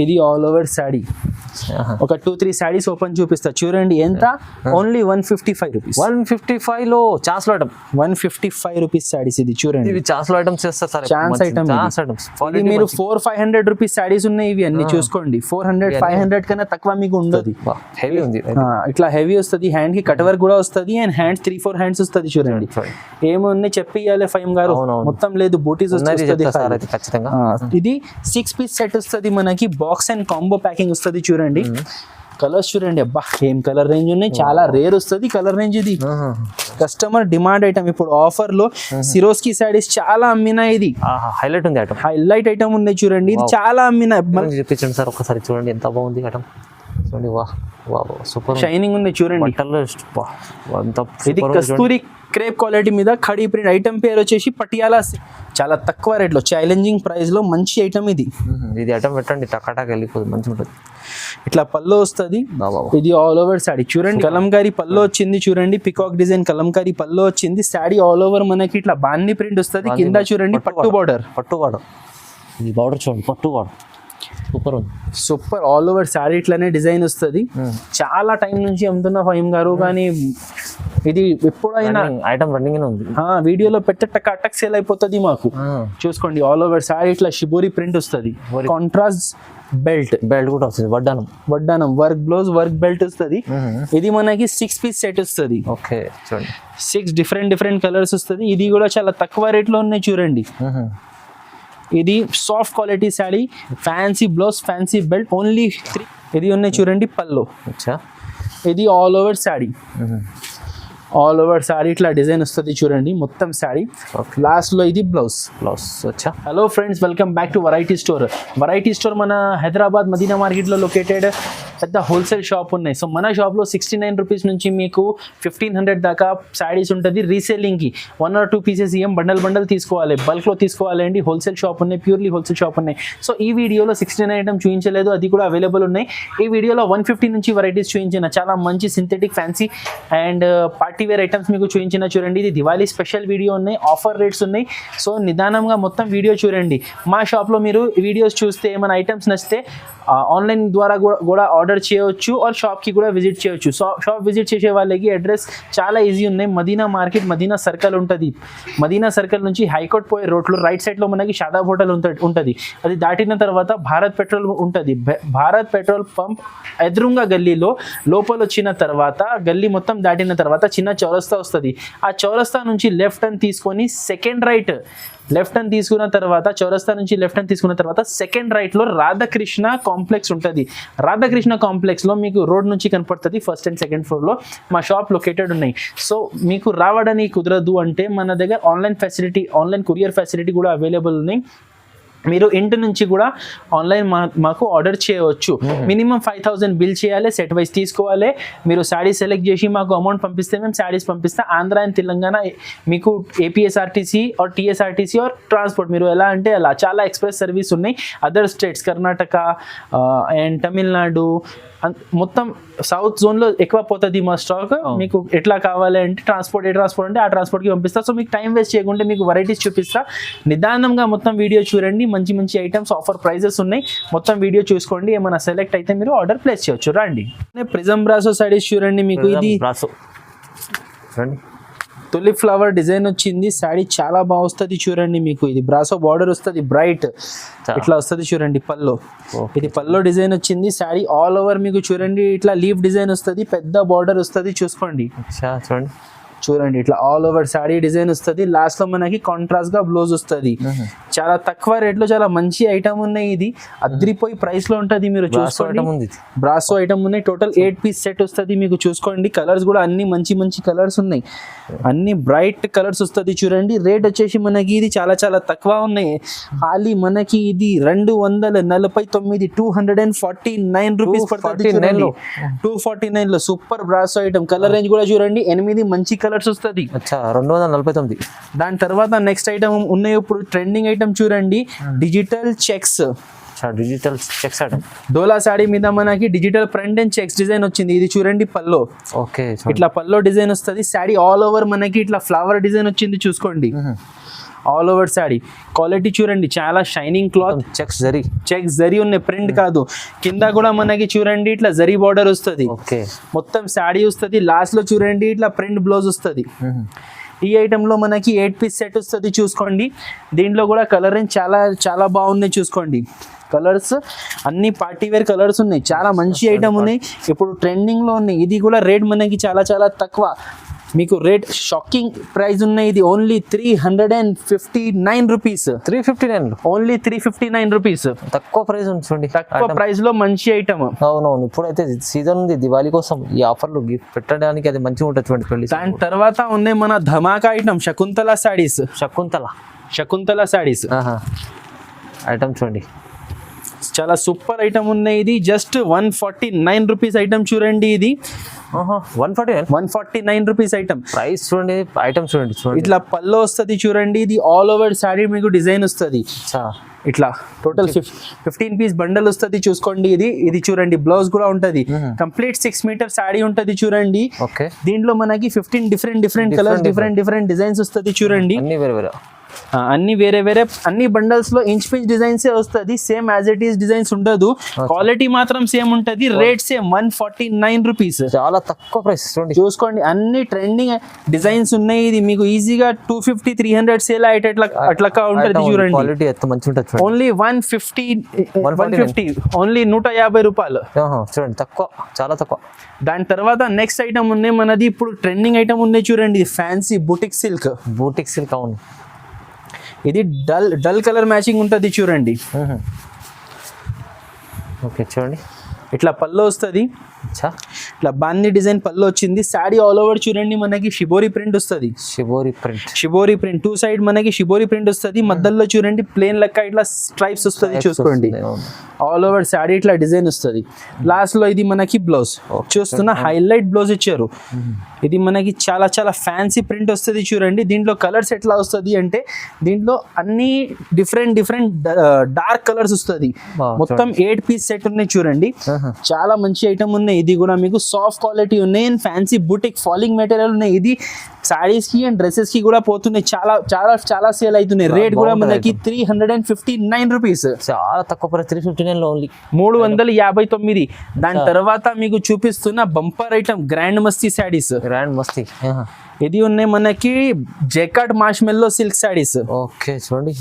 ఇది all over sari. ఒక 2-3 saris open చూపిస్తా చూడండి. ఎంత? Only 155 rupees. 155 లో చాస్లో ఐటమ్. 155 రూపీస్ శారీస్. ఇది చూడండి, ఇవి చాస్లో ఐటమ్స్ చేస్తారు సార్. Chance item. మీరు 400-500 రూపీస్ శారీస్ ఉన్నాయి. ఇవి అన్ని చూసుకోండి. 400-500 కన్నా తక్కువ మీకు ఉండదు. హెవీ ఉంది, ఇట్లా హెవీ వస్తుంది. హ్యాండ్ కి కట్ వర్క్ కూడా వస్తుంది. అండ్ హ్యాండ్స్ 3-4 హ్యాండ్స్ వస్తుంది. చూడండి ఏమున్నాయి చెప్పి ఇవ్వాలి ఫైమ్ గారు. మొత్తం లేదు, బూటీస్ వస్తుంది. ఇది 6 పీస్ సెట్ వస్తుంది మనకి. బాక్స్ అండ్ కాంబో ప్యాకింగ్ వస్తుంది. చూడండి కలర్స్ చూడండి. అబ్బా ఏం కలర్ రేంజ్ ఉన్నాయి. చాలా రేర్ వస్తుంది కలర్ రేంజ్. ఇది కస్టమర్ డిమాండ్ ఐటమ్. ఇప్పుడు ఆఫర్ లో సిరోస్కి శారీస్ చాలా అమ్మినా. ఇది హైలైట్ ఉంది ఐటమ్. హైలైట్ ఐటమ్ ఉంది చూడండి. ఇది చాలా అమ్మినా. చూపించండి సార్ ఒకసారి. చూడండి ఎంత బాగుంది ఐటమ్. చూడండి వా వా సూపర్ షైనింగ్ ఉంది. చూడండి ఇది కస్తూరి క్రేప్ క్వాలిటీ మీద ఖడీ ప్రింట్. ఐటమ్ పేరు వచ్చేసి పటియాలా. చాలా తక్కువ రేట్లో ఛాలెంజింగ్ ప్రైస్ లో మంచి ఐటమ్ ఇది. ఇది ఐటమ్ పెట్టండి టకాటాక్ వెళ్ళిపోతుంది. మంచిగా ఉంటుంది. ఇట్లా పల్లో వస్తుంది. ఇది ఆల్ ఓవర్ శాడీ. చూడండి కలంకారీ పల్లో వచ్చింది. చూడండి పికాక్ డిజైన్ కలంకారీ పల్లో వచ్చింది. శాడీ ఆల్ ఓవర్ మనకి ఇట్లా బాందీ ప్రింట్ వస్తుంది. కింద చూడండి పట్టు బార్డర్. ఇది బార్డర్ చూడండి, పట్టు బార్డర్. సూపర్ ఉంది. సూపర్ ఆల్ ఓవర్ శారీ ఇట్లానే డిజైన్ వస్తుంది. చాలా టైం నుంచి అమ్ముతున్న ఫహీం గారు, కానీ ఇది ఎప్పుడైనా ఐటమ్ రన్నింగ్ ఉంది. వీడియోలో పెట్టే టక్ సేల్ అయిపోతుంది మాకు. చూసుకోండి ఆల్ ఓవర్ శారీ ఇట్లా షిబోరి ప్రింట్ వస్తుంది. కాంట్రాస్ట్ బెల్ట్ కూడా వస్తుంది. వడ్డానం వర్క్ బ్లౌజ్ వర్క్ బెల్ట్ వస్తుంది. ఇది మనకి 6 పీస్ సెట్ వస్తుంది. ఓకే చూడండి 6 డిఫరెంట్ కలర్స్ వస్తుంది. ఇది కూడా చాలా తక్కువ రేట్లో ఉన్నాయి. చూడండి ఇది soft quality sari. Fancy blouse fancy belt only 3. ఇది ఉన్నాయి చూడండి పల్లో. ఇది all over sari. All over sari ఇట్లా డిజైన్ వస్తుంది. చూడండి మొత్తం శారీ. లాస్ట్ లో ఇది బ్లౌజ్. వచ్చా. Hello friends, welcome back to variety store. Variety store మన హైదరాబాద్ మదీనా మార్కెట్ లో లొకేటెడ్ పెద్ద హోల్సేల్ షాప్ ఉన్నాయి. సో మన షాప్ లో 69 రూపీస్ నుంచి మీకు 1500 దాకా శారీస్ ఉంటుంది. రీసేలింగ్ కి 1 or 2 పీసెస్ ఏం బండల్ తీసుకోవాలి, బల్క్ లో తీసుకోవాలి అండి. హోల్సేల్ షాప్ ఉన్నాయి, ప్యూర్లీ హోల్సేల్ షాప్ ఉన్నాయి. సో ఈ వీడియోలో 69 ఐటమ్ చూపించలేదు, అది కూడా అవైలబుల్ ఉన్నాయి. ఈ వీడియోలో 150 నుంచి వెరైటీస్ చూపించిన చాలా మంచి synthetic fancy and party wear items మీకు చూపించిన. చూడండి ఇది దివాళీ స్పెషల్ వీడియో ఉన్నాయి, ఆఫర్ రేట్స్ ఉన్నాయి. సో నిదానంగా మొత్తం వీడియో చూడండి. మా షాప్లో మీరు వీడియోస్ చూస్తే ఏమైనా ఐటమ్స్ నచ్చితే ఆన్లైన్ ద్వారా కూడా ఆర్డర్ చేయవచ్చు, ఆర్ షాప్కి కూడా విజిట్ చేయవచ్చు. షాప్ విజిట్ చేసే వాళ్ళకి అడ్రస్ చాలా ఈజీ ఉన్నాయి. మదీనా మార్కెట్, మదీనా సర్కిల్ ఉంటుంది. మదీనా సర్కిల్ నుంచి హైకోర్ట్ పోయే రోడ్లో రైట్ సైడ్లో మనకి షాదాబ్ హోటల్ ఉంటుంది. అది దాటిన తర్వాత భారత్ పెట్రోల్ ఉంటుంది. భారత్ పెట్రోల్ పంప్ ఎదురుగా గల్లీలో లోపల వచ్చిన తర్వాత గల్లీ మొత్తం దాటిన తర్వాత చిన్న చౌరస్తా వస్తుంది. ఆ చౌరస్తా నుంచి లెఫ్ట్ అని తీసుకొని సెకండ్ రైట్ తీసుకున్న తర్వాత చౌరస్తా నుంచి లెఫ్ట్ అని తీసుకున్న తర్వాత సెకండ్ రైట్ లో రాధాకృష్ణ కాంప్లెక్స్ ఉంటుంది. రాధాకృష్ణ కాంప్లెక్స్ లో మీకు రోడ్ నుంచి కనపడుతుంది. ఫస్ట్ అండ్ సెకండ్ ఫ్లోర్ లో మా షాప్ లొకేటెడ్ ఉన్నాయి. సో మీకు రావడానికి కుదరదు అంటే మన దగ్గర ఆన్లైన్ కొరియర్ ఫెసిలిటీ కూడా అవైలబుల్ ఉన్నాయి. మీరు ఇంటి నుంచి కూడా ఆన్లైన్ మాకు ఆర్డర్ చేయవచ్చు. మినిమం 5000 బిల్ చేయాలి, సెట్ వైజ్ తీసుకోవాలి. మీరు శారీ సెలెక్ట్ చేసి మాకు అమౌంట్ పంపిస్తే మేము శారీస్ పంపిస్తాం. ఆంధ్ర అండ్ తెలంగాణ మీకు APSRTC or TSRTC or transport, మీరు ఎలా అంటే అలా చాలా ఎక్స్ప్రెస్ సర్వీస్ ఉన్నాయి. Other states Karnataka and Tamil Nadu మొత్తం సౌత్ జోన్లో ఎక్కువ పోతుంది మా స్టాక్. మీకు ఎట్లా కావాలి అంటే ట్రాన్స్పోర్ట్ అంటే ఆ ట్రాన్స్పోర్ట్కి పంపిస్తా. సో మీకు టైం వేస్ట్ చేయకుండా మీకు వెరైటీస్ చూపిస్తా. నిదానంగా మొత్తం వీడియో చూడండి. మంచి ఐటమ్స్ ఆఫర్ ప్రైజెస్ ఉన్నాయి. మొత్తం వీడియో చూసుకోండి. ఏమైనా సెలెక్ట్ అయితే మీరు ఆర్డర్ ప్లేస్ చేయొచ్చు. రండి. ప్రిజం బ్రాసో శారీస్ చూడండి. మీకు ఇది తులిప్ ఫ్లవర్ డిజైన్ వచ్చింది. శారీ చాలా బాగా వస్తుంది. చూడండి మీకు ఇది బ్రాసో బార్డర్ వస్తుంది, బ్రైట్ ఇట్లా వస్తుంది. చూడండి పల్లో, ఇది పల్లో డిజైన్ వచ్చింది. శారీ ఆల్ ఓవర్ మీకు చూడండి ఇట్లా లీఫ్ డిజైన్ వస్తుంది, పెద్ద బార్డర్ వస్తుంది. చూసుకోండి చూడండి ఇట్లా ఆల్ ఓవర్ శారీ డిజైన్ వస్తుంది. లాస్ట్ లో మనకి కాంట్రాస్ట్ గా బ్లౌజ్ వస్తుంది. చాలా తక్కువ రేట్ లో చాలా మంచి ఐటమ్ ఉన్నాయి. ఇది అద్రిపోయి ప్రైస్ లో ఉంటుంది. మీరు చూసుకోండి బ్రాసో ఐటమ్ ఉన్నాయి. టోటల్ 8 పీస్ సెట్ వస్తుంది. మీకు చూసుకోండి కలర్స్ కూడా అన్ని మంచి కలర్స్ ఉన్నాయి. అన్ని బ్రైట్ కలర్స్ వస్తుంది. చూడండి రేట్ వచ్చేసి మనకి ఇది చాలా తక్కువ ఉన్నాయి. ఖాళీ మనకి ఇది 249 249 రూపీస్ పడుతుంది. 249 లో super brasso item. Colour range కూడా చూడండి 8 మంచి కలర్స్ వస్తుంది. 249. దాని తర్వాత నెక్స్ట్ ఐటమ్ ఉన్నాయి. ఇప్పుడు ట్రెండింగ్ ఐటమ్ చూడండి డిజిటల్ చెక్స్. డోలా సాడీ మీద మనకి digital print and checks design వచ్చింది. ఇది చూడండి పల్లో. ఇట్లా పల్లో డిజైన్ వస్తుంది. సాడీ ఆల్ ఓవర్ మనకి ఇట్లా ఫ్లవర్ డిజైన్ వచ్చింది. చూసుకోండి ఆల్ ఓవర్ శారీ క్వాలిటీ చూడండి, చాలా షైనింగ్ క్లాత్, చెక్స్ జరీ ఉన్నాయి, ప్రింట్ కాదు. కింద కూడా మనకి చూడండి ఇట్లా జరీ బార్డర్ వస్తుంది, ఓకే మొత్తం శారీ వస్తుంది. లాస్ట్ లో చూడండి ఇట్లా ప్రింట్ బ్లౌజ్ వస్తుంది. ఈ ఐటెంలో మనకి 8 పీస్ సెట్ వస్తుంది చూసుకోండి. దీంట్లో కూడా కలరింగ్ చాలా చాలా బాగున్నాయి చూసుకోండి. కలర్స్ అన్ని పార్టీ వేర్ కలర్స్ ఉన్నాయి, చాలా మంచి ఐటమ్ ఉన్నాయి, ఇప్పుడు ట్రెండింగ్ లో ఉన్నాయి. ఇది కూడా రేట్ మనకి చాలా చాలా తక్కువ, మీకు రేట్ షాకింగ్ ప్రైస్ ఉన్నాయి. ఇది ఓన్లీ 359 రూపీస్, 359 ఓన్లీ 359 రూపీస్. తక్కువ ప్రైస్ ఉంది చూడండి, తక్కువ ప్రైస్ లో మంచి ఐటమ్. అవునవును, ఇప్పుడైతే సీజన్ ఉంది, దివాళీ కోసం ఈ ఆఫర్లు గిఫ్ట్ పెట్టడానికి అది మంచిగా ఉంటుంది చూడండి పెళ్లి. దాని తర్వాత ఉన్నాయి మన ధమాకా ఐటమ్ శకుంతల శారీస్. శకుంతల శారీస్ ఐటమ్ చూడండి, చాలా సూపర్ ఐటమ్ ఉన్నాయి. ఇది జస్ట్ 149 రూపీస్ ఐటమ్ చూడండి. ఇది 149 రూపీస్ ఐటమ్. ప్రైస్ చూడండి, ఐటమ్ చూడండి. ఇట్లా పల్లో వస్తుంది చూడండి. ఇది ఆల్ ఓవర్ శారీ మీకు డిజైన్ వస్తుంది ఇట్లా. టోటల్ 15 పీస్ బండల్ వస్తుంది చూసుకోండి. ఇది చూడండి, బ్లౌజ్ కూడా ఉంటది. కంప్లీట్ 6 మీటర్ శారీ ఉంటది చూడండి. దీంట్లో మనకి 15 డిఫరెంట్ కలర్స్, డిఫరెంట్ డిజైన్స్ వస్తుంది చూడండి. అన్ని వేరే అన్ని బండల్స్ లో ఇంచ్ డిజైన్స్ వస్తుంది, same as it is designs ఉండదు. క్వాలిటీ మాత్రం సేమ్ ఉంటది. రేట్ సేమ్ 149 రూపీస్, చాలా తక్కువ ప్రైస్ చూసుకోండి. అన్ని ట్రెండింగ్ డిజైన్స్ ఉన్నాయి. ఇది మీకు ఈజీగా 250-300 సేల్ అట్లా ఉంటది చూడండి. క్వాలిటీ ఎంత మంచిగా ఉంటుంది. ఓన్లీ 150 ఓన్లీ 150 రూపాయలు చూడండి, తక్కువ, చాలా తక్కువ. దాని తర్వాత నెక్స్ట్ ఐటమ్ ఉన్నాయి మనది, ఇప్పుడు ట్రెండింగ్ ఐటమ్ ఉన్నాయి చూడండి, ఫ్యాన్సీ బూటిక్ సిల్క్. అవును, ఇది డల్ కలర్ మ్యాచింగ్ ఉంటుంది చూడండి. ఓకే చూడండి, ఇట్లా పళ్ళు వస్తుంది, ఇట్లా బాందీ డిజైన్ పళ్ళు వచ్చింది. శారీ ఆల్ ఓవర్ చూడండి మనకి షిబోరి ప్రింట్ వస్తుంది. షిబోరి ప్రింట్ 2 సైడ్ మనకి షిబోరి ప్రింట్ వస్తుంది. మధ్యలో చూడండి ప్లేన్ లెక్క ఇట్లా స్ట్రైప్స్ వస్తుంది చూసుకోండి. ఆల్ ఓవర్ శారీ ఇట్లా డిజైన్ వస్తుంది. లాస్ట్ లో ఇది మనకి బ్లౌజ్ చూస్తున్న హైలైట్ బ్లౌజ్ ఇచ్చారు. ఇది మనకి చాలా చాలా ఫ్యాన్సీ ప్రింట్ వస్తుంది చూడండి. దీంట్లో కలర్స్ ఎట్లా వస్తుంది అంటే, దీంట్లో అన్ని డిఫరెంట్ డార్క్ కలర్స్ వస్తుంది. మొత్తం 8 పీస్ సెట్ ఉన్నాయి చూడండి, చాలా మంచి ఐటమ్ ఉన్నాయి. ఇది కూడా మీకు సాఫ్ట్ క్వాలిటీ ఉన్నాయి and fancy boutique falling material ఉన్నాయి. ఇది సారీస్ కి అండ్ డ్రెస్సెస్ కి కూడా పోతున్నాయి, చాలా చాలా చాలా సేల్ అవుతున్నాయి. రేట్ కూడా మనకి 359 రూపీస్, చాలా తక్కువ ప్రైస్, 359 ఓన్లీ, 359. దాని తర్వాత మీకు చూపిస్తున్న బంపర్ ఐటమ్ గ్రాండ్ మస్తీ శారీస్. ఇది ఉన్నాయి మనకి జెకార్డ్ మార్ష్మెల్లో సిల్క్ శారీస్. ఓకే చూడండి,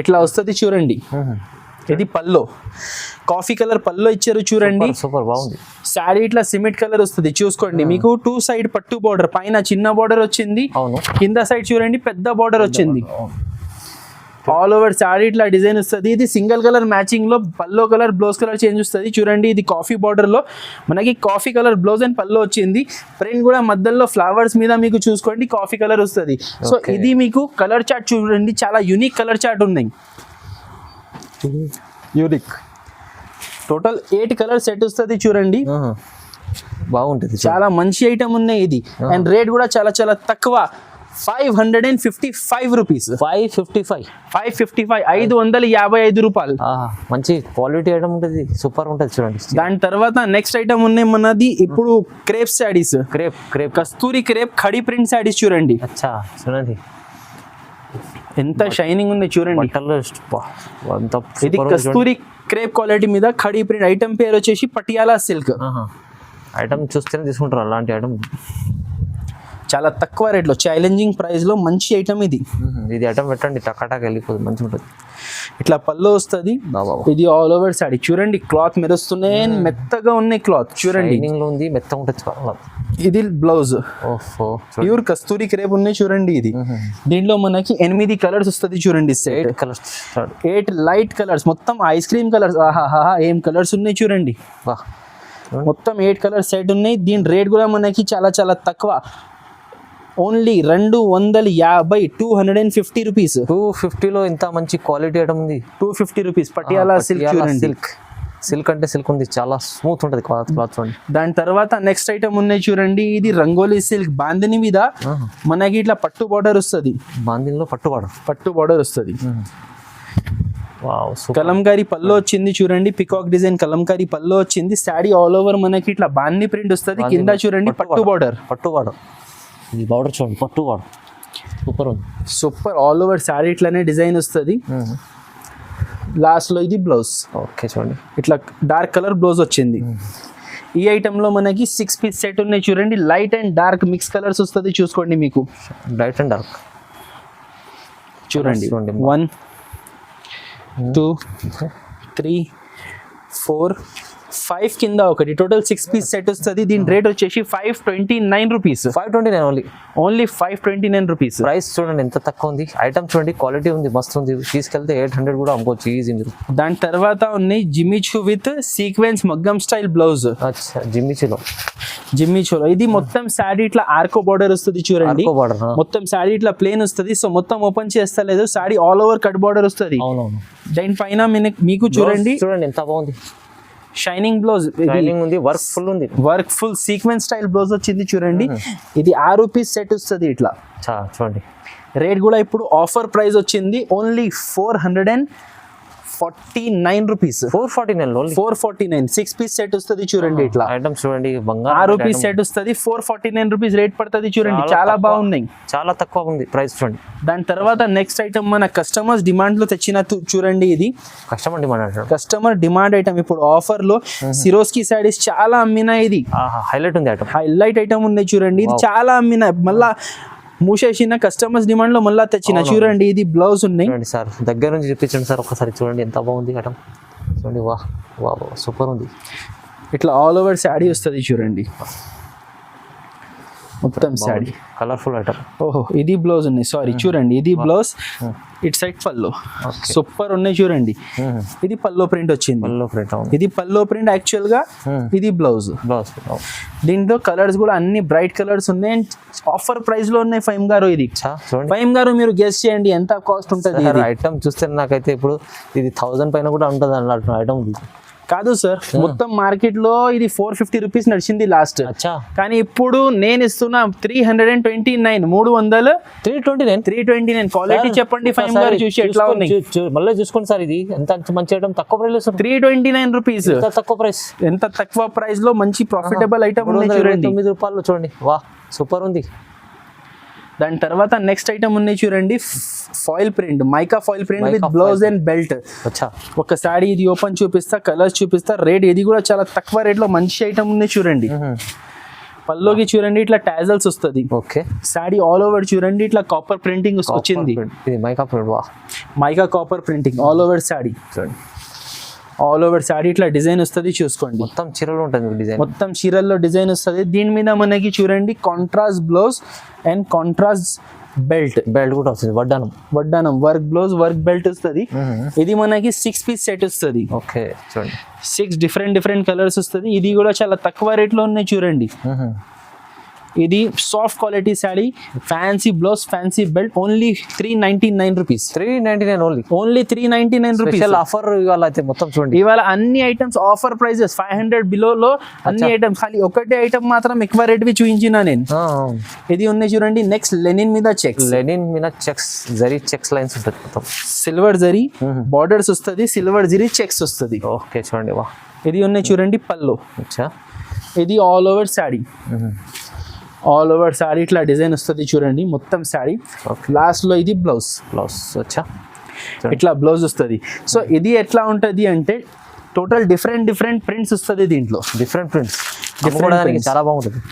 ఇట్లా వస్తుంది చూడండి. ఇది పల్లో, కాఫీ కలర్ పల్లో ఇచ్చారు చూడండి, సూపర్ బాగుంది. శారీ ఇట్లా సిమెంట్ కలర్ వస్తుంది చూసుకోండి. మీకు 2 సైడ్ పట్టు బార్డర్, పైన చిన్న బార్డర్ వచ్చింది, కింద సైడ్ చూడండి పెద్ద బార్డర్ వచ్చింది. ఆల్ ఓవర్ శారీ ఇట్లా డిజైన్ వస్తుంది. ఇది సింగిల్ కలర్ మ్యాచింగ్ లో పల్లో కలర్ బ్లౌజ్ కలర్ చేంజ్ వస్తుంది చూడండి. ఇది కాఫీ బార్డర్ లో మనకి కాఫీ కలర్ బ్లౌజ్ అండ్ పల్లో వచ్చింది. ప్రింట్ కూడా మధ్యలో ఫ్లవర్స్ మీద మీకు చూసుకోండి కాఫీ కలర్ వస్తుంది. సో ఇది మీకు కలర్ చార్ట్ చూడండి, చాలా యూనిక్ కలర్ చార్ట్ ఉన్నాయి. టోటల్ 8 కలర్ సెట్ వస్తుంది చూడండి, బాగుంటుంది, చాలా మంచి ఐటమ్ ఉన్నాయి. ఇది అండ్ రేట్ కూడా చాలా చాలా తక్కువ, 555 రూపీస్. 555 రూపాయలు. మంచి క్వాలిటీ ఐటమ్ ఉంటుంది, సూపర్ ఉంటుంది చూడండి. దాని తర్వాత నెక్స్ట్ ఐటమ్ ఉన్నాయి మనది ఇప్పుడు క్రేప్ శారీస్. క్రేప్ కస్తూరి క్రేప్ ఖడీ ప్రింట్ శారీస్ చూడండి. చూడండి ఎంత షైనింగ్ ఉంది చూడండి. ఇది కస్తూరి క్రేప్ క్వాలిటీ మీద ఖడీ ప్రింట్. ఐటమ్ పేరు వచ్చేసి పటియాలా సిల్క్. ఐటమ్ చూస్తేనే తీసుకుంటారు అలాంటి ఐటమ్. చాలా తక్కువ రేట్లో ఛాలెంజింగ్ ప్రైస్ లో మంచి ఐటమ్ ఇది. ఇది ఐటమ్ పెట్టండి, టకాటాక్ వెళ్ళిపోతుంది, మంచిగా ఉంటుంది. ఇట్లా పళ్ళు వస్తుంది. ఇది ఆల్ ఓవర్ సారీ చూడండి, క్లాత్ మెరుస్తున్నాయి, మెత్తగా ఉన్నాయి క్లాత్ చూడండి, మెత్తగా ఉంటుంది. ఇది బ్లౌజ్ ప్యూర్ కస్తూరి క్రేప్ ఉన్నాయి చూడండి. ఇది దీంట్లో మనకి 8 కలర్స్ వస్తుంది చూడండి. 8 లైట్ కలర్స్, మొత్తం ఐస్ క్రీమ్ కలర్స్. ఏం కలర్స్ ఉన్నాయి చూడండి, మొత్తం 8 కలర్స్ సెట్ ఉన్నాయి. దీని రేట్ కూడా మనకి చాలా చాలా తక్కువ, ఓన్లీ 250, 250 రూపీస్. 250లో ఇంత మంచి క్వాలిటీ ఐటమ్ ఉంది. 250 రూపీస్ పటియాలా సిల్క్ చూడండి. సిల్క్ అంటే సిల్క్ ఉంది, చాలా స్మూత్ ఉంటుంది క్లాత్ చూడండి. దాని తర్వాత నెక్స్ట్ ఐటమ్ ఉన్నాయి చూడండి. ఇది రంగోలీ సిల్క్ బాందిని మీద మనకి ఇట్లా పట్టు బార్డర్ వస్తుంది. బాందినిలో పట్టు బార్డర్ వస్తుంది. కలంకారీ పల్లో వచ్చింది చూడండి, పికాక్ డిజైన్ కలంకారీ పల్లో వచ్చింది. శారీ ఆల్ ఓవర్ మనకి ఇట్లా బాందిని ప్రింట్ వస్తుంది. కింద చూడండి పట్టు బార్డర్. ఇది బార్డర్ చూడండి, పట్టు బార్డర్. సూపర్ ఉంది. సూపర్ ఆల్ ఓవర్ శారీ ఇట్లానే డిజైన్ వస్తుంది. లాస్ట్ లో ఇది బ్లౌజ్ ఓకే చూడండి. ఇట్లా డార్క్ కలర్ బ్లౌజ్ వచ్చింది. ఈ ఐటమ్ లో మనకి 6 పీస్ సెట్ ఉన్నాయి చూడండి. Light and dark mix colours వస్తుంది చూసుకోండి. మీకు లైట్ అండ్ డార్క్ చూడండి. చూడండి. 1 2 3 4 5 కింద ఒకటి టోటల్ 6 పీస్ సెట్ వస్తుంది. దీని రేట్ వచ్చేసి 529 rupees. 529 only. Only 529 rupees. Price చూడండి ఎంత తక్కువ ఉంది. ఐటమ్ చూడండి, క్వాలిటీ ఉంది, మస్తు ఉంది. తీసుకెళ్తే 800 కూడా అమ్ముకోవచ్చు ఈజీ మీరు. దాని తర్వాత ఉన్నాయి జిమ్మిచూ విత్ సీక్వెన్స్ మగ్గం స్టైల్ బ్లౌజ్. అచ్చా జిమ్మిచూలో. జిమ్మిచూలో ఇది మొత్తం శారీ ఇట్లా ఆర్కో బార్డర్ వస్తుంది చూడండి. ఆర్కో బార్డర్. మొత్తం శారీ ఇట్లా ప్లేన్ వస్తుంది. సో మొత్తం ఓపెన్ చేస్తలేదు. Sari all over cut border వస్తుంది. అవునవును. దాని పైన మీకు చూడండి చూడండి ఎంత బాగుంది. షైనింగ్ బ్లౌజ్ షైనింగ్ ఉంది, వర్క్ ఫుల్ ఉంది. Work full sequence style blouse వచ్చింది చూడండి. ఇది 6 పీస్ సెట్ వస్తుంది ఇట్లా. చూడండి. రేట్ కూడా ఇప్పుడు ఆఫర్ ప్రైస్ వచ్చింది. Only 449 rupees. 449 6 పీస్ సెట్ వస్తుంది చూడండి. ఇట్లా ఐటమ్ చూడండి. బంగారం 6 పీస్ సెట్ వస్తుంది. 449 రూపీస్ రేట్ పడుతుంది చూడండి. చాలా బాగున్నాయి. చాలా తక్కువ ఉంది ప్రైస్ చూడండి. దాని తర్వాత నెక్స్ట్ ఐటమ్ మన కస్టమర్స్ డిమాండ్ లో తెచ్చిన చూడండి. ఇది కస్టమర్ డిమాండ్ ఐటమ్. ఇప్పుడు ఆఫర్ లో సిరోస్కి శారీస్ చాలా అమ్మిన. ఇది హైలైట్ ఉంది ఐటమ్. హైలైట్ ఐటమ్ ఉన్నాయి చూడండి. ఇది చాలా అమ్మిన. మళ్ళా మూసేసిన కస్టమర్స్ డిమాండ్ లో మళ్ళీ తెచ్చిన చూడండి. ఇది బ్లౌజ్ ఉన్నాయి సార్. దగ్గర నుంచి చూపించండి సార్ ఒకసారి. చూడండి ఎంత బాగుంది ఐటమ్. చూడండి. వా వా సూపర్ ఉంది. ఇట్లా ఆల్ ఓవర్ శారీ వస్తుంది చూడండి. మొత్తం శారీ కలర్ఫుల్ ఐటమ్. ఓహో ఇది బ్లౌజ్ ఉన్నాయి. సారీ చూడండి. ఇది blouse, it side pallu. Super ఉన్నాయి చూడండి. ఇది పల్లో ప్రింట్ వచ్చింది. ఇది పల్లో ప్రింట్ యాక్చువల్ గా. ఇది బ్లౌజ్. దీంట్లో కలర్స్ కూడా అన్ని బ్రైట్ కలర్స్ ఉన్నాయి. అండ్ ఆఫర్ ప్రైస్ లో ఉన్నాయి. ఫైమ్ గారు ఇది ఫైమ్ గారు మీరు గెస్ చేయండి ఎంత కాస్ట్ ఉంటుంది. ఐటమ్ చూస్తే నాకైతే ఇప్పుడు ఇది 1000 పైన కూడా ఉంటుంది అన్నట్టు ఐటమ్. కాదు సార్, మొత్తం మార్కెట్ లో ఇది 450 రూపీస్ నడిచింది లాస్ట్. కానీ ఇప్పుడు నేను ఇస్తున్నా 329. 329 క్వాలిటీ చెప్పండి ఫైమ్ గారు చూసి ఎట్లా ఉంది. మళ్ళీ చూసుకోండి సార్. ఇది ఎంత మంచి ఐటమ్. తక్కువ ప్రైస్ 329 రూపీస్. తక్కువ ప్రైస్. ఎంత తక్కువ ప్రైస్ లో మంచి ప్రాఫిటబుల్ ఐటమ్ ఉంది చూడండి. 9 రూపాయలు చూడండి. వా సూపర్ ఉంది. దాని తర్వాత నెక్స్ట్ ఐటమ్ ఉన్నాయి చూడండి. Foil print, mica foil print with blouse and belt. ఒక సారీ ఇది ఓపెన్ చూపిస్తా, కలర్స్ చూపిస్తా, రేట్ ఇది కూడా చాలా తక్కువ రేట్ లో మంచి ఐటమ్ ఉంది చూడండి. పల్లోకి చూడండి ఇట్లా టాజల్స్ వస్తుంది. ఓకే. సారీ ఆల్ ఓవర్ చూడండి ఇట్లా కాపర్ ప్రింటింగ్ వచ్చింది. Mica copper printing all over sorry. All over sari ఇట్లా డిజైన్ వస్తుంది చూసుకోండి. మొత్తం చీరలో ఉంటుంది డిజైన్. మొత్తం చీరల్లో డిజైన్ వస్తుంది. దీని మీద మనకి చూడండి contrast blouse and contrast belt కూడా వస్తుంది. వడ్డానం వర్క్ బ్లౌజ్ వర్క్ బెల్ట్ వస్తుంది. ఇది మనకి 6 పీస్ సెట్ వస్తుంది. ఓకే చూడండి. 6 డిఫరెంట్ కలర్స్ వస్తుంది. ఇది కూడా చాలా తక్కువ రేట్ లో ఉన్నాయి చూడండి. ఇది soft quality sari, fancy blouse, fancy belt. Only 399 rupees. 399 only 399 rupees. Offer ఇవాళ అయితే మొత్తం చూడండి. ఇవాళ అన్ని ఐటమ్స్ ఆఫర్ ప్రైజెస్ 500 బిలో లో అన్ని ఐటమ్స్. ఖాళీ ఒకటే ఐటమ్ మాత్రం ఎక్కువ రేట్ వి చూపించిన నేను. ఇది ఉన్నాయి చూడండి. నెక్స్ట్ లెనిన్ మీద చెక్స్ జరీ చెక్స్ లైన్స్ ఉంటుంది. మొత్తం సిల్వర్ జరీ బార్డర్స్ వస్తుంది. సిల్వర్ జరీ చెక్స్ వస్తుంది. ఓకే చూడండి. వా ఇది ఉన్నాయి చూడండి పల్లో. ఇది all over sari. All over sari ఇట్లా డిజైన్ వస్తుంది చూడండి. మొత్తం శారీ లాస్ట్ లో ఇది బ్లౌజ్. ఇట్లా బ్లౌజ్ వస్తుంది. సో ఇది ఎట్లా ఉంటుంది అంటే టోటల్ డిఫరెంట్ ప్రింట్స్ వస్తుంది దీంట్లో. డిఫరెంట్ ప్రింట్స్ చాలా బాగుంటుంది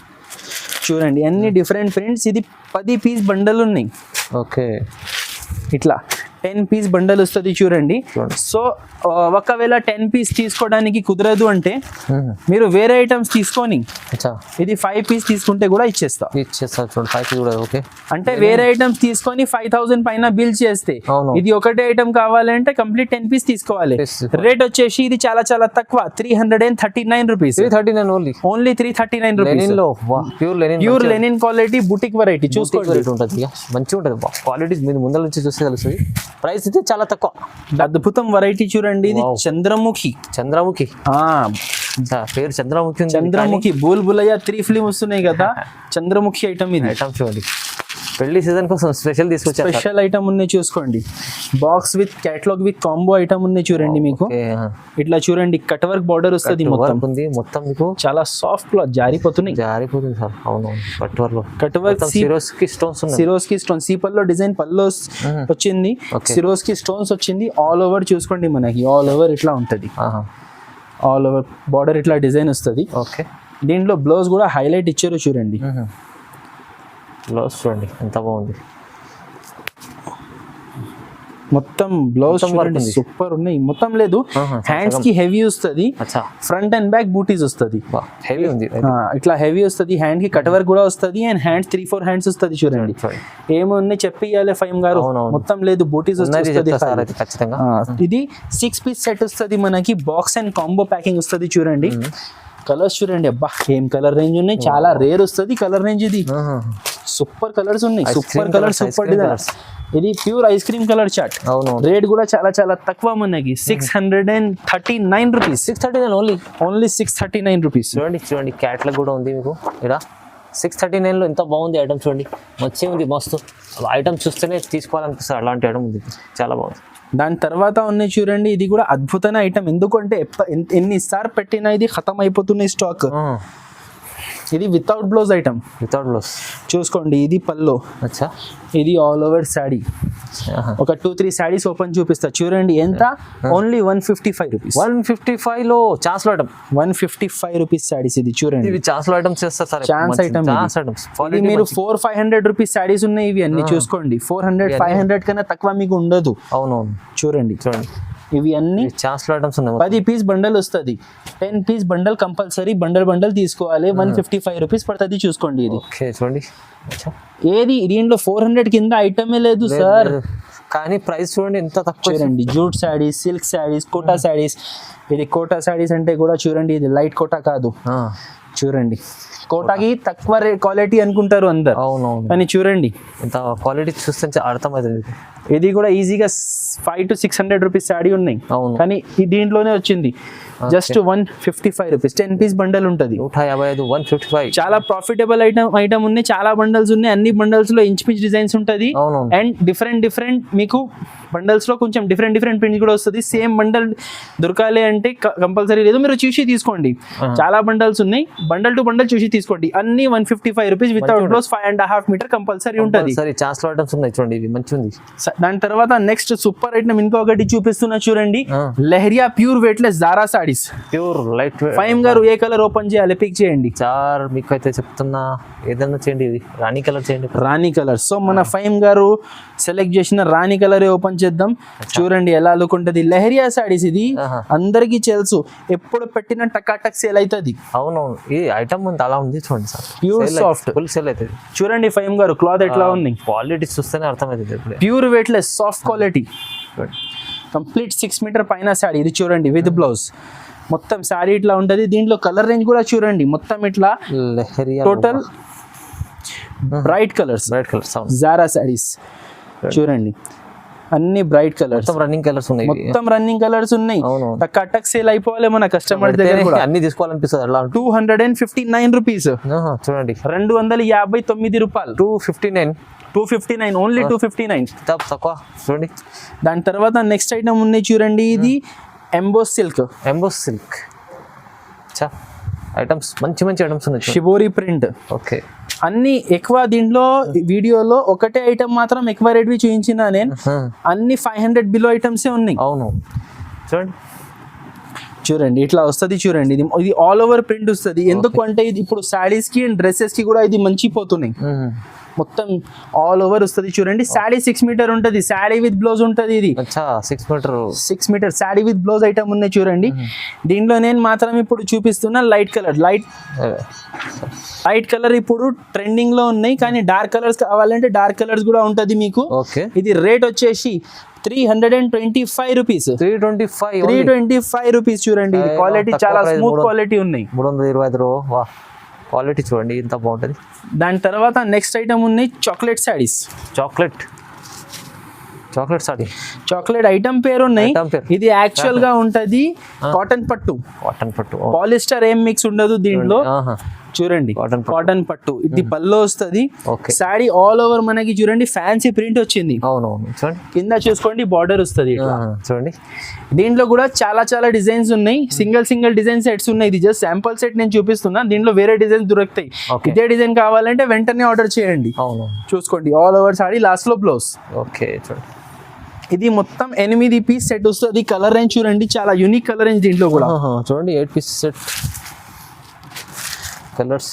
చూడండి. అన్ని డిఫరెంట్ ప్రింట్స్. ఇది 10 పీస్ బండల్ ఉన్నాయి. ఓకే. ఇట్లా 10 పీస్ బండల్ వస్తుంది చూడండి. సో ఒకవేళ 10 పీస్ తీసుకోవడానికి కుదరదు అంటే మీరు వేరే ఐటమ్స్ తీసుకొని ఇది 5 పీస్ తీసుకుంటే కూడా ఇచ్చేస్తా చూడండి. 5 కూడా ఓకే. అంటే వేరే ఐటమ్స్ తీసుకొని 5000 పైన బిల్ చేస్తే ఇది ఒకటే ఐటమ్ కావాలంటే కంప్లీట్ 10 పీస్ తీసుకోవాలి. రేట్ వచ్చేసి ఇది చాలా తక్కువ 339 rupees. Only 339 rupees. Pure linen quality boutique variety చూసుకోండి. మంచిగా ఉంటుంది క్వాలిటీ. మీరు ముందర నుంచి చూస్తే తెలుస్తుంది. ప్రైస్ అయితే చాలా తక్కువ. అద్భుతం వెరైటీ చూడండి. ఇది చంద్రముఖి పేరు చంద్రముఖి. బుల్ బులయ్య 3 ఫిల్మ్ వస్తున్నాయి కదా. చంద్రముఖి ఐటమ్ ఇది. ఐటమ్ చూడండి. పెళ్లి సీజన్ కోసం స్పెషల్ తీసుకొచ్చారు స్పెషల్ ఐటమ్ ఉన్నాయి చూసుకోండి. Box with catalogue with combo item ఉన్నాయి చూడండి మీకు. ఇట్లా చూడండి కట్ వర్క్ బార్డర్ వస్తుంది మొత్తం ఉంది, మొత్తం మీకు చాలా సాఫ్ట్ క్లాత్ జారిపోతుంది సార్. అవును cut work Swarovski stones Swarovski stone సీపల్లో డిజైన్ పల్లో వచ్చింది, సిరోస్కి స్టోన్స్ వచ్చింది. ఆల్ ఓవర్ చూసుకోండి మనకి ఆల్ ఓవర్ ఇట్లా ఉంటుంది, ఆల్ ఓవర్ బార్డర్ ఇట్లా డిజైన్ వస్తుంది. ఓకే దీంట్లో బ్లౌజ్ కూడా హైలైట్ ఇచ్చారు చూడండి. బ్లౌజ్ చూడండి ఎంత బాగుంది, మొత్తం బ్లౌజ్ చూడండి సూపర్ ఉన్నాయి. మొత్తం లేదు హ్యాండ్స్ కి హెవీ వస్తుంది, ఫ్రంట్ అండ్ బ్యాక్ బూటీస్ వస్తుంది, హెవీ ఉంది ఇట్లా హెవీ వస్తుంది. హ్యాండ్ కి కట్ వర్క్ కూడా వస్తుంది అండ్ హ్యాండ్స్ 3-4 హ్యాండ్స్ వస్తుంది చూడండి. ఏముంది చెప్పియాలి ఫైమ్ గారు, మొత్తం లేదు బూటీస్ వస్తుంది. ఇది 6 పీస్ సెట్ వస్తుంది మనకి, బాక్స్ అండ్ కాంబో ప్యాకింగ్ వస్తుంది చూడండి. కలర్స్ చూడండి, అబ్బా ఏం కలర్ రేంజ్ ఉన్నాయి, చాలా రేర్ వస్తుంది కలర్ రేంజ్. ఇది సూపర్ కలర్స్ ఉన్నాయి, సూపర్ కలర్, సూపర్ డిజైనర్స్. ఇది pure ice cream colour chart. Rate కూడా చాలా చాలా తక్కువ మనకి 639 రూపీస్. 639 only 639 rupees. చూడండి క్యాట్లాగ్ కూడా ఉంది మీకు ఇక్కడ. 639లో ఎంత బాగుంది ఐటమ్ చూడండి, మంచిగా ఉంది, మస్తు ఐటమ్ చూస్తేనే తీసుకోవాలనిపిస్తుంది. అలాంటి ఐటమ్ ఉంది, చాలా బాగుంది. దాని తర్వాత ఉన్నాయి చూడండి, ఇది కూడా అద్భుతమైన ఐటమ్. ఎందుకంటే ఎన్నిసార్లు పెట్టినా ఇది ఖతం అయిపోతున్నాయి స్టాక్. ఇది without blouse item, without blouse చూసుకోండి. ఇది పల్లో, ఇది ఆల్ ఓవర్ శాడీ. ఒక 2-3 శాడీస్ ఓపెన్ చూపిస్తా చూడండి. ఎంత? Only 155 rupees. 155లో ఛాన్స్ లో ఐటమ్, 155 రూపీస్ శాడీస్. ఇది చూడండి, ఇవి ఛాన్స్ లో ఐటమ్స్ చేస్తారు సార్, ఛాన్స్ ఐటమ్. మీరు 400-500 రూపీస్ శాడీస్ ఉన్నాయి ఇవి అన్ని చూసుకోండి. 400-500 కన్నా తక్కువ మీకు ఉండదు. అవునవును చూడండి ఇవి అన్ని ఛాన్స్ లో ఐటమ్స్ ఉన్నాయి. 10 పీస్ బండల్ వస్తుంది, 10 పీస్ బండల్ కంపల్సరీ బండల్ తీసుకోవాలి. 155 రూపీస్ పడుతుంది చూసుకోండి. ఇది చూడండి, ఏది దీంట్లో 400 కింద ఐటమే లేదు సార్, కానీ ప్రైస్ చూడండి ఎంత తక్కువ. చూడండి జూట్ శాడీస్, సిల్క్ శాడీస్, కోటా శాడీస్. ఇది కోటా శాడీస్ అంటే కూడా చూడండి, ఇది లైట్ కోటా కాదు. చూడండి కోటాకి తక్కువ క్వాలిటీ అనుకుంటారు అందరు, అవునవును, కానీ చూడండి ఇంత క్వాలిటీ చూస్తే అర్థమవుతుంది. ఇది కూడా ఈజీగా 500-600 రూపీస్ శాడీ ఉన్నాయి, కానీ దీంట్లోనే వచ్చింది జస్ట్ 155 రూపీస్. 10 పీస్ బండల్ ఉంటుంది, 155, 155. చాలా ప్రాఫిటబుల్ ఐటమ్ ఉన్నాయి, చాలా బండల్స్ ఉన్నాయి. అన్ని బండల్స్ లో ఇంచ్ డిజైన్స్ ఉంటుంది అండ్ డిఫరెంట్ మీకు బండల్స్ లో కొంచెం డిఫరెంట్ ప్రింట్స్ కూడా వస్తుంది. సేమ్ బండల్ దొరకాలి అంటే కంపల్సరీ లేదు, మీరు చూసి తీసుకోండి. చాలా బండల్స్ ఉన్నాయి, బండల్ టు బండల్ చూసి తీసుకోండి. అన్ని 155 rupees without blouse 5.5 metre compulsory ఉంటుంది. ఛాన్స్ లో ఐటమ్స్ ఉన్నాయి చూడండి, ఇది మంచి ఉంది. దాని తర్వాత నెక్స్ట్ సూపర్ ఐటమ్ ఇంకొకటి చూపిస్తున్నా చూడండి, లెహరియా ప్యూర్ వెయిట్లెస్ జారా సాడీస్. Pure light weight. ఫైమ్ గారు ఏ కలర్ ఓపెన్ చేయాలి, పిక్ చేయండి సార్. మీకు అయితే చెప్తున్నా ఏదైనా చేయండి, ఇది రాణి కలర్ చేయండి, రాణి కలర్. సో మన ఫైమ్ గారు సెలెక్ట్ చేసిన రాణి కలర్ ఓపెన్ చేద్దాం. చూడండి ఎలా లుక్ ఉంటుంది. లెహరియా సాడీస్ ఇది అందరికి తెలుసు, ఎప్పుడు పెట్టిన టకాటక్ సేల్ అవుతుంది. అవునవును, ఈ ఐటమ్ ఉంది అలా ఉంది చూడండి sir, pure soft full sale అవుతుంది. చూడండి ఫైమ్ గారు క్లాత్ ఎట్లా ఉంది, క్వాలిటీ చూస్తేనే అర్థమవుతుంది. Pure weightless soft quality, complete 6 metre పైన శాడీ. ఇది చూడండి విత్ బ్లౌజ్, మొత్తం శారీ ఇట్లా ఉంటుంది. దీంట్లో కలర్ రేంజ్ కూడా చూడండి, మొత్తం ఇట్లా total bright colours Zara saris. చూడండి అన్ని బ్రైట్ కలర్స్, రన్నింగ్ కలర్స్ ఉన్నాయి, మొత్తం రన్నింగ్ కలర్స్ ఉన్నాయి. టక్ సేల్ అయిపోవాలి మన కస్టమర్ దగ్గర, అన్ని తీసుకోవాలనిపిస్తుంది. అలా 259 రూపీస్. చూడండి 259 రూపాయలు. 259 ఓన్లీ 259 తక్కువ చూడండి. దాని తర్వాత నెక్స్ట్ ఐటమ్ ఉన్నాయి చూడండి, ఇది ఎంబోస్ సిల్క్. ఐటమ్స్ మంచి ఐటమ్స్ ఉన్నాయి, షిబోరి ప్రింట్. ఓకే, అన్ని ఎక్కువ దీంట్లో వీడియోలో ఒకటే ఐటమ్ మాత్రం ఎక్కువ రేట్ చూపించిన నేను, అన్ని 500 బిలో ఐటమ్స్ ఉన్నాయి. అవును చూడండి ఇట్లా వస్తుంది. చూడండి ఇది ఆల్ ఓవర్ ప్రింట్ వస్తుంది. ఎందుకు అంటే ఇది ఇప్పుడు శారీస్ కి అండ్ డ్రెస్సెస్ కి కూడా ఇది మంచి పోతున్నాయి. మొత్తం ఆల్ ఓవర్ వస్తుంది. చూడండి శారీ 6 మీటర్ ఉంటుంది, శారీ విత్ బ్లౌజ్ ఉంటుంది. ఇది 6 metre sari with blouse item ఉన్నాయి చూడండి. దీంట్లో నేను మాత్రం ఇప్పుడు చూపిస్తున్నా లైట్ కలర్ ఇప్పుడు ట్రెండింగ్ లో ఉన్నాయి, కానీ డార్క్ కలర్స్ కావాలంటే డార్క్ కలర్స్ కూడా ఉంటుంది మీకు. ఇది రేట్ వచ్చేసి 325 రూపీస్. 325 రూపీస్. చూడండి ఇది క్వాలిటీ చాలా స్మూత్ క్వాలిటీ ఉన్నాయి. 325 క్వాలిటీ చూడండి ఎంత బాగుంటుంది. దాని తర్వాత నెక్స్ట్ ఐటమ్ ఉన్నాయి చాక్లెట్ శారీస్. చాక్లెట్ ఐటమ్ పేరు ఉన్నాయి. ఇది యాక్చువల్ గా ఉంటది కాటన్ పట్టు. పాలిస్టర్ ఏం మిక్స్ ఉండదు దీంట్లో. చూడండి Cotton పట్టు. కాటన్ పట్టు ఇది పల్లో వస్తుంది. Okay. శారీ ఆల్ ఓవర్ మనకి చూడండి ఫ్యాన్సీ ప్రింట్ వచ్చింది. అవునవును చూడండి. కింద చూసుకోండి బార్డర్ వస్తుంది. చూడండి దీంట్లో కూడా చాలా చాలా డిజైన్స్ ఉన్నాయి. సింగిల్ డిజైన్ సెట్స్ ఉన్నాయి. ఇది జస్ట్ శాంపుల్ సెట్ నేను చూపిస్తున్నా. దీంట్లో వేరే డిజైన్స్ దొరుకుతాయి. Okay. ఇదే డిజైన్ కావాలంటే వెంటనే ఆర్డర్ చేయండి. అవును. చూసుకోండి ఆల్ ఓవర్ సారీ లాస్ట్ లో బ్లౌజ్. ఓకే చూడండి. ఇది మొత్తం 8 పీస్ సెట్ వస్తుంది. కలర్ రేంజ్ చూడండి చాలా యూనిక్ కలర్ రేంజ్ దీంట్లో కూడా. చూడండి 8 పీస్ సెట్ కలర్స్.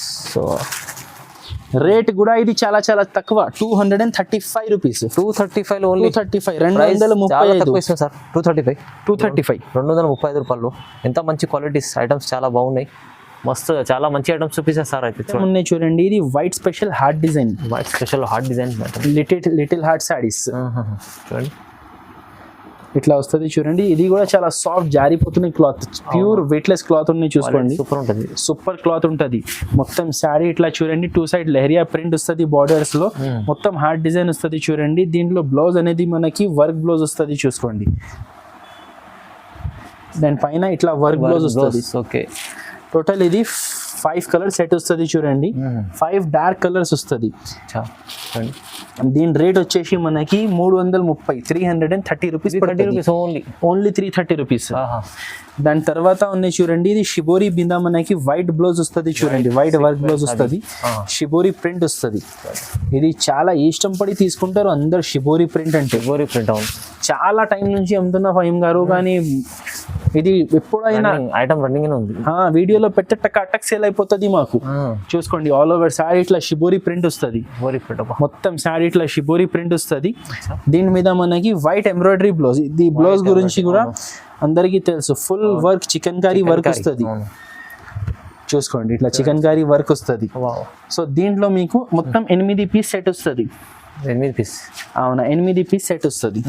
రేట్ కూడా ఇది చాలా చాలా తక్కువ 235 రూపీస్. 235 ఓన్లీ. 235 235 సార్. 235 235 235 రూపాయలు. ఎంత మంచి క్వాలిటీస్ ఐటమ్స్ చాలా బాగున్నాయి. మస్తు చాలా మంచి ఐటమ్స్ చూపిస్తారు సార్. అయితే ఉన్నాయి చూడండి. ఇది white special heart design. White special heart design little heart saris చూడండి ఇట్లా వస్తుంది చూడండి. ఇది కూడా చాలా సాఫ్ట్ జారిపోతున్న క్లాత్, ప్యూర్ వెయిట్లెస్ క్లాత్ ఉన్నాయి చూసుకోండి. సూపర్ ఉంటుంది. సూపర్ క్లాత్ ఉంటుంది. మొత్తం శారీ ఇట్లా చూడండి 2 సైడ్ లెహరియా ప్రింట్ వస్తుంది బార్డర్స్ లో. మొత్తం హార్ట్ డిజైన్ వస్తుంది చూడండి. దీంట్లో బ్లౌజ్ అనేది మనకి వర్క్ బ్లౌజ్ వస్తుంది చూసుకోండి. దాని పైన ఇట్లా వర్క్ బ్లౌజ్ వస్తుంది. ఓకే టోటల్ ఇది 5 కలర్ సెట్ వస్తుంది చూడండి. 5 డార్క్ కలర్స్ వస్తుంది. దీని రేట్ వచ్చేసి మనకి 330 330 రూపీస్. 30 rupees only 330 rupees. దాని తర్వాత ఉన్నాయి చూడండి. ఇది షిబోరి బిందా మనకి వైట్ బ్లౌజ్ వస్తుంది చూడండి. వైట్ వర్క్ బ్లౌజ్ వస్తుంది. షిబోరి ప్రింట్ వస్తుంది. ఇది చాలా ఇష్టం పడి తీసుకుంటారు అందరు షిబోరి ప్రింట్ అంటే. షిబోరి ప్రింట్ అవును. చాలా టైం నుంచి అమ్ముతున్నా ఫహీమ్ గారు, కానీ ఇది ఎప్పుడైనా ఐటమ్ రన్నింగ్ ఉంది. వీడియోలో పెట్టే టక్ సేల్ అయిపోతుంది మాకు. చూసుకోండి ఆల్ ఓవర్ శారీ ఇట్లా షిబోరి ప్రింట్ వస్తుంది. మొత్తం శారీ ఇట్లా షిబోరి ప్రింట్ వస్తుంది. దీని మీద మనకి వైట్ ఎంబ్రాయిడరీ బ్లౌజ్. ఇది బ్లౌజ్ గురించి కూడా అందరికీ తెలుసు. Full work chikankari work వస్తుంది. చూసుకోండి ఇట్లా చికెన్ కారీ వర్క్ వస్తుంది. సో దీంట్లో మీకు మొత్తం 8 పీస్ సెట్ వస్తుంది. 8 పీస్ అవునా 8 పీస్ సెట్ వస్తుంది.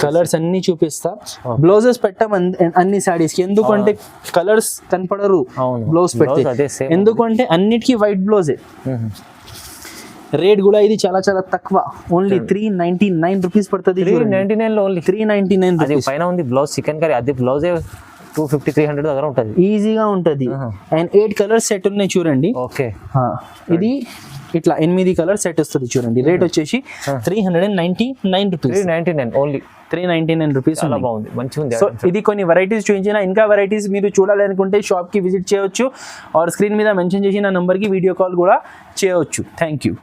కలర్స్ అన్ని చూపిస్తా. బ్లౌజెస్ పెట్టాం అన్ని సారీస్ కి, ఎందుకంటే కలర్స్ కనపడరు బ్లౌజ్ పెడితే. ఎందుకంటే అన్నిటికీ వైట్ బ్లౌజే. రేట్ కూడా ఇది చాలా చాలా తక్కువ. ఓన్లీ 399 రూపీస్ పడుతుంది. 399 లో ఓన్లీ 399 రూపీస్. పైన ఉంది బ్లౌజ్ చికెన్ కర్రీ. అది బ్లౌజే 250 300 దగ్గర ఉంటుంది. ఈజీగా ఉంటుంది. అండ్ 8 కలర్స్ సెట్ ఉన్నాయి చూడండి. ఓకే ఇది ఇట్లా 8 కలర్ సెట్ వస్తుంది చూడండి. రేట్ వచ్చేసి 399 రూపీస్. 399 only 399 rupees. చాలా బాగుంది, మంచిగా ఉంది. సో ఇది కొన్ని వెరైటీస్ చూపించిన. ఇంకా వెరైటీస్ మీరు చూడాలనుకుంటే షాప్ కి విజిట్ చేయవచ్చు. ఆర్ స్క్రీన్ మీద మెన్షన్ చేసిన నంబర్ కి వీడియో కాల్ కూడా చేయవచ్చు. Thank you.